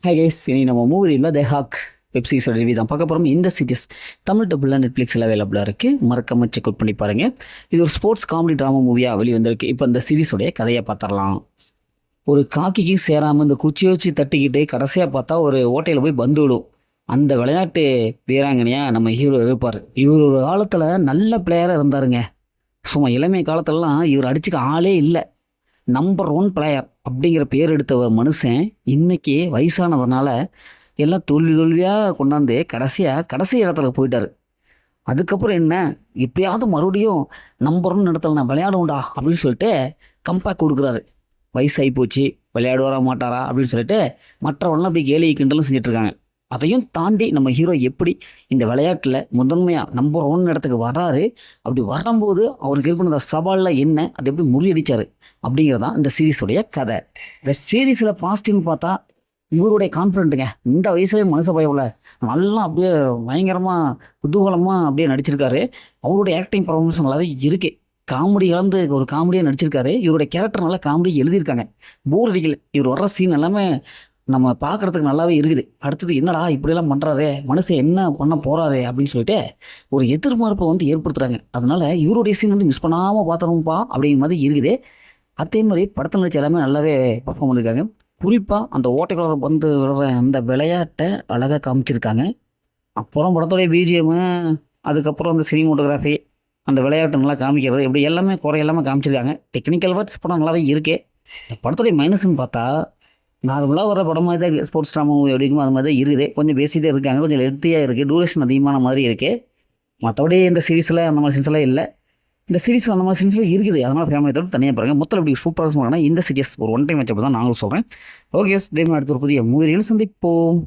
Hi guys, இனி நம்ம மூவியில் த ஹாக் வெப் சீரிஸோட ரிவ்யூ தான் பார்க்க போகிறோம். இந்த சீரிஸ் தமிழ் டபுளாக நெட்ஃப்ளிக்ஸில் அவைலபிளாக இருக்குது. மறக்காம செக் அவுட் பண்ணி பாருங்கள். இது ஒரு ஸ்போர்ட்ஸ் காமெடி ட்ராமா மூவியாக வெளியே வந்திருக்கு. இப்போ இந்த சீரிஸோடைய கதையை பார்த்துடலாம். ஒரு காக்கிக்கு சேராமல் இந்த குச்சியை வச்சு தட்டிக்கிட்டு கடைசியாக பார்த்தா ஒரு ஓட்டையில் போய் பந்து விடும். அந்த விளையாட்டு வீராங்கனையாக நம்ம ஹீரோ இருப்பார். இவர் ஒரு காலத்தில் நல்ல பிளேயராக இருந்தாருங்க. சும்மா இளமை காலத்துலலாம் இவர் அடிச்சுக்க ஆளே இல்லை. நம்பர் 1 பிளேயர் அப்படிங்கிற பேர் எடுத்த ஒரு மனுஷன் இன்னைக்கு வயசானதுனால எல்லாம் தோல்வியாக கொண்டாந்து கடைசி இடத்துல போயிட்டாரு. அதுக்கப்புறம் என்ன, எப்படியாவது மறுபடியும் நம்பர் 1 இடத்துல நான் விளையாடுவோண்டா அப்படின்னு சொல்லிட்டு கம்பேக் கொடுக்குறாரு. வயசாகி போச்சு, விளையாடுவாரா மாட்டாரா அப்படின்னு சொல்லிட்டு மற்றவங்களாம் அப்படி கேலி கிண்டலும் செஞ்சிட்ருக்காங்க. அதையும் தாண்டி நம்ம ஹீரோ எப்படி இந்த விளையாட்டில் முதன்மையாக நம்பர் 1 இடத்துக்கு வர்றாரு, அப்படி வரும்போது அவருக்கு இருக்கிற சவாலில் என்ன, அதை எப்படி முறியடிச்சார் அப்படிங்கிறதான் இந்த சீரீஸுடைய கதை. இந்த சீரீஸில் பாசிட்டிவ்னு பார்த்தா இவருடைய கான்ஃபிடென்ட்டுங்க. இந்த வயசுலேயே மனுஷ பயவில் நல்லா அப்படியே பயங்கரமாக குதூகலமாக அப்படியே நடிச்சிருக்காரு. அவருடைய ஆக்டிங் பர்ஃபார்மன்ஸ் நல்லாவே இருக்குது. காமெடி கலந்து ஒரு காமெடியாக நடிச்சிருக்காரு. இவருடைய கேரக்டர் நல்லா காமெடி எழுதியிருக்காங்க. போர் அடிக்கல. இவர் வர்ற சீன் எல்லாமே நம்ம பார்க்குறதுக்கு நல்லாவே இருக்குது. அடுத்தது என்னடா இப்படியெல்லாம் பண்ணுறாரே, மனுஷன் என்ன பண்ண போகிறாரே அப்படின்னு சொல்லிட்டு ஒரு எதிர்பார்ப்பை ஏற்படுத்துகிறாங்க. அதனால் இவருடைய சீன் மிஸ் பண்ணாமல் பார்த்துருவோம்ப்பா அப்படிங்கிற மாதிரி இருக்குது. அதே மாதிரி படத்தில் நடிச்ச எல்லாமே நல்லாவே பர்ஃபார்ம் பண்ணியிருக்காங்க. குறிப்பாக அந்த ஓட்டைக்குள்ள விடுற அந்த விளையாட்டை அழகாக காமிச்சிருக்காங்க. அப்புறம் படத்துடைய பிஜிஎம்மு, அதுக்கப்புறம் அந்த சினிமோட்டோகிராஃபி, அந்த விளையாட்டு நல்லா காமிக்கிறது, இப்படி எல்லாமே குறையெல்லாமல் காமிச்சிருக்காங்க. டெக்னிக்கல் ஒர்க்ஸ் படம் நல்லாவே இருக்குது. இந்த படத்துடைய மைனஸ்ன்னு பார்த்தா நார்மலாக வர படம் மாதிரி தான் ஸ்போர்ட்ஸ் ட்ராமா மூவி எப்படிக்கும் அது மாதிரி தான் இருக்குது. கொஞ்சம் பேசிகிட்டே இருக்காங்க, கொஞ்சம் லென்த்தியாக இருக்குது, டூரேஷன் அதிகமான மாதிரி இருக்குது. மற்றபடி இந்த சீரீஸில் அந்த மாதிரி சீன்ஸ்லாம் இல்லை. இந்த சீரீஸில் அந்த மாதிரி சீன்ஸ்லாம் இருக்குது. அதனால் ஃபேமிலி தவிர தனியாக பாருங்கள். மொத்தம் இப்படி சூப்பராக சொன்னாங்கன்னா இந்த சீரியஸ் ஒரு ஒன் டைம் வச்சப்போ தான் நாங்களும் சொல்கிறேன். ஓகே, இதே மாதிரி அடுத்த ஒரு புதிய மூவியில் சந்திப்போம்.